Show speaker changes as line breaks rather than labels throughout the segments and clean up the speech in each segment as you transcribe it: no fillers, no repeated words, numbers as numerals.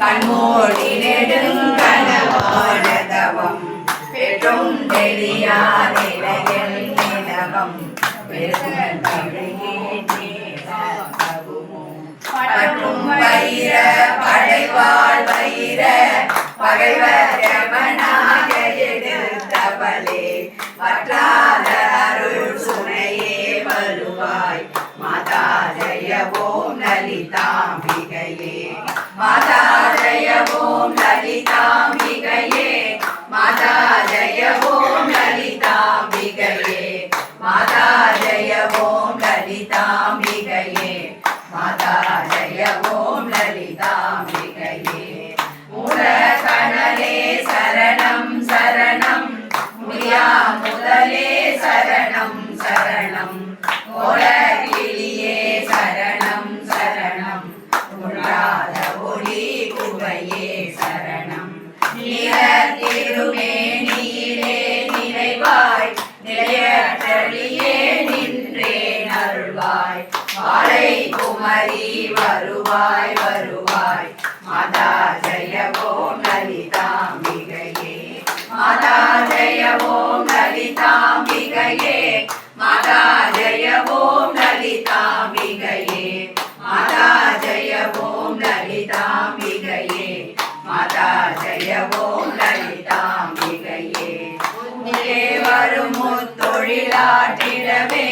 கண்மூடி நெடுங்கனவானதவம் பெற்றும் தெளியா நிலையில் நிலவம் பற்றும் வைர படைவாள் வைர பகைவர் யமனாக எடுத்தவளே பற்றாத அருள் சுனையே வருவாய் மாதா ஜெய ஓம் லலிதாம்பிகையே மாதா ஜெய ஓம் லலிதாம்பிகையே மாதா ஜெய ஓம் லலிதாம்பிகையே மாதா ஜெய ஓம் லலிதாம்பிகையே மாதா ஜெய ஓம் லலிதாம்பிகையே மூல கணலே சரணம் சரணம் முனியா முதலே சரணம் சரணம் கோல கிளியே சரணம் சரணம் உண்டாத ஒளி குவையே சரணம் நில திருமேனியிலே நிறைவாய் நிலையற்றளியே நின்றே அருள்வாய் வாழை குமரி வருவாய் வருவாய் மாதா ஜெய ஓம் லலிதாம்பிகையே மாதா ஜெய ஓம் லலிதாம்பிகையே மாதா ஜெய ஓம் லலிதாம்பிகையே மாதா ஜெய ஓம் லலிதாம்பிகையே மாதா ஜெய ஓம் லலிதாம்பிகையே முன்னே வரும் முத்தொழிலாற்றிடவே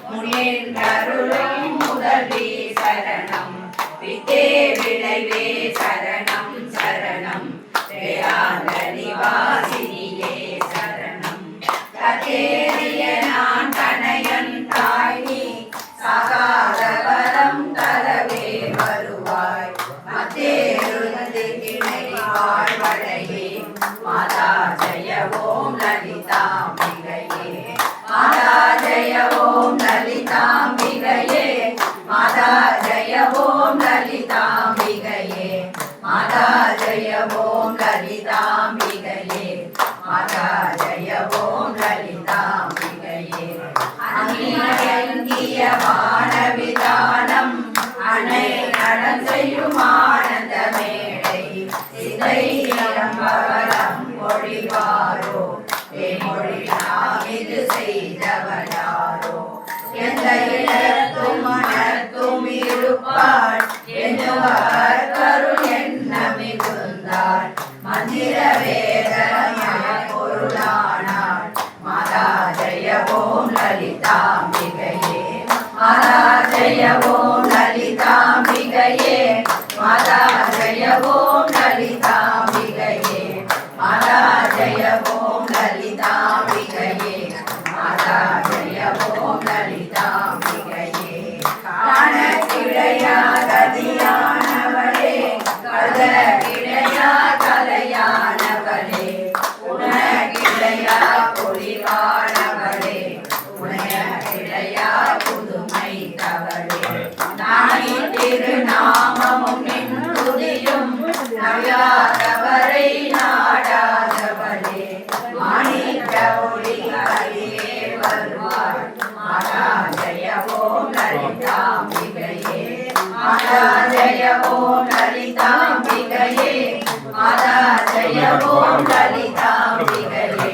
முன்னேற்றருளும் முதல்வி சரணம் வித்தே விளைவே சரணம் சரணம் நிவாசினியே சரணம் கதேறிய நான் தனையன் தாய் சாகாத வரம் தரவே வருவாய் மத்தேருந்து கிணை வாழ்வடையே மாதா ஜெய ஓம் லலிதாம்பிகையே மாதா ஜெய ஓம் லலிதாம்பிகையே மாதா ஜெய ஓம் லலிதாம்பிகையே மாதா ஜெய ஓம் லலிதாம்பிகையே மாதா ஜெய ஓம் லலிதாம்பிகையே அங்கிய வானவிதானம் அன்னை நடந்தையும் ஆனந்த மேடை சிதை இளம்பவரம் மொழிவாரோ மொழி நாமிது செய்தவனாரோ எந்த இடத்தும் மனத்தும் இருப்பாள் என்னுவர் கருள் என்ன மிகுந்தாள் மந்திர வேதமாய் பொருளானாள் மாதா ஜெய ஓம் லலிதாம்பிகையே மாதா ஜெய ஓம் லலிதாம்பிகையே மாதா ஜெய ஓம் லலிதாம்பிகையே மாதா ஜெய ஓம் லலிதாம்பிகையே மாதா ஜெய ஓம் லலிதாம்பிகையே காண கிடையாததியானவளே கத கிடையா கலையானவளே உண கிடையா பொலிவானவளே உணைய கிடையா புதுமை தவளே நாணி திருநாமமும் நின்றுதியும் நவியாதவரை நாடாதவளே மாணிக்க ஒளி அடியே வருவாள் மாதா ஜெய ஓம் லலிதாம்பிகையே மாதா ஜெய ஓம் லலிதாம்பிகையே மாதா ஜெய ஓம் லலிதாம்பிகையே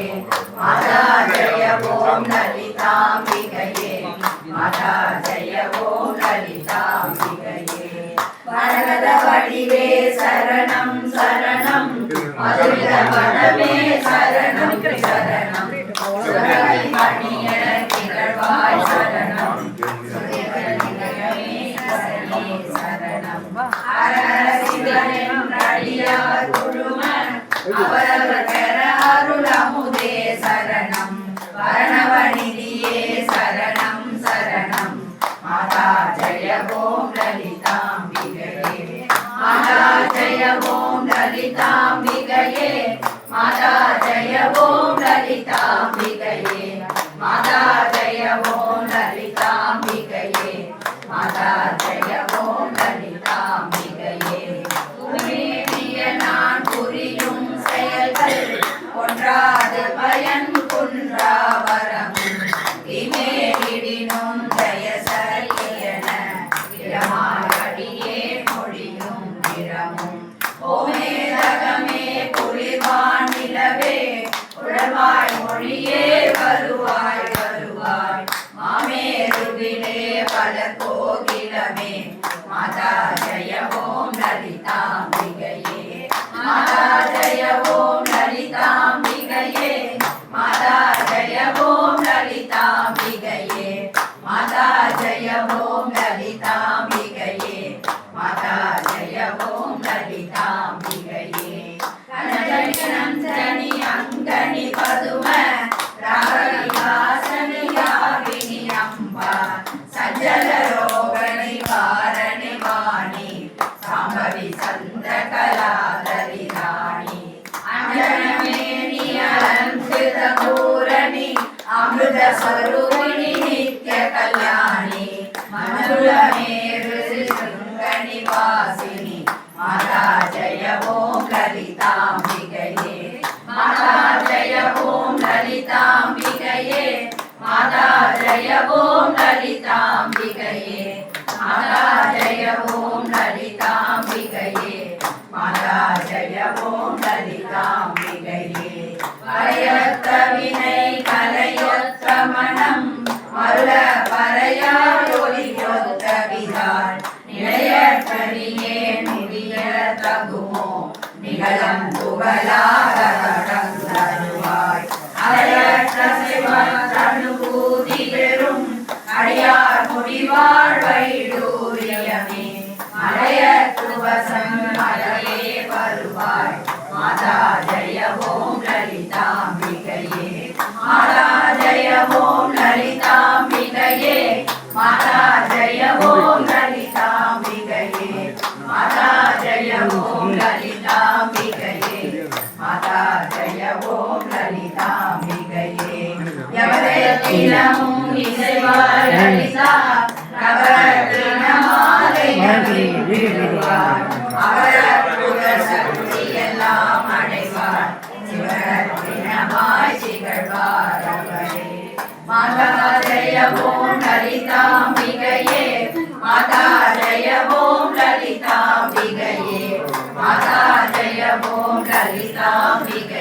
மாதா ஜெய ஓம் லலிதாம்பிகையே மாதா ஜெய ஓம் லலிதாம்பிகையே மரகத வடிவே சரணம் சரணம் மதுர வனமே சரணம் சரணம் சுரகை மணிய திகழ்வாய் சரணம் சரணம் அரசிதனின் அடியார் குழுமன் அவரவர் பெற அருள் அமுதே சரணம் வரணவநிதியே சரணம் சரணம் மாதா ஜெய ஓம் லலிதாம்பிகையே மாதா ஜெய ஓம் லலிதாம்பிகையே மாதா ஜெய ஓம் லலிதாம்பிகையே மாதா ஜெய ஓம் லலிதாம்பிகையே மாதா ஜெய ஓம் லலிதாம்பிகையே உமேனிய நான் புரியும் செயல்கள் ஒன்றாது பயன் குன்றா வரம் இமேலிடினும் ஜெய சரியன இடமாடியே மொழியும் திறமும் ஓமே ஓம் லலிதாம்பிகையே கனஜனி நந்தனி அங்கனி பதும ராகவிலாசனி யாவினி அம்பா சஞ்சல ரோக நிவாரணி வாணி சாம்பவி சந்திர கலாதரி ராணி அஞ்சனமேனி அலங்கிருத பூரணி அமிர்த ஸ்வரூபிணி நித்ய கல்யாணி மனுலமேரு சிருங்கணி வாசினி மாதா ஜய ஓம் லலிதாம்பிகையே மாதா ஜய ஓம் லலிதாம்பிகையே மாதா ஜய ஓம் லலிதாம்பிகையே மாதா ஜய ஓம் லலிதாம்பிகையே மாதா ஜய ஓம் லலிதாம்பிகையே வரையற்ற வினை கலையொத்த மனம் மருள பறையாயொலியொத்த விதாள் நிலையற்றடியே முடிய தகுமோ நிகழம் புகழாதருவாய் அலையற்ற சிவனுபூதி பெறும் அடியார் முடிவாழ்வைடூரியமே மலையத்துவசம் மலையே வருவாய் மாதா ஜய ஓம் லலிதாம்பிகையே மாதா ஜய ஓம் லலிதாம்பிகையே மாதா ஜய ஓம் லலிதாம்பிகையே மாதா ஜய ஓம் லலிதாம்பிகையே மாதா ஜய ஓம் லலிதாம்பிகையே எவரேத்தினமும் இசைவார் லலிதா நவரத்தின மாலை நவிடுவார் அவரற்புத சக்தி எல்லாம் அடைவார் சிவரத்தினமாய் திகழ்வார் அவரே மாதா ஜய ஓம் லலிதாம்பிகையே மாதா ஜய ஓம் லலிதாம்பிகையே மாதா ஜய ஓம் லலிதாம்பிகையே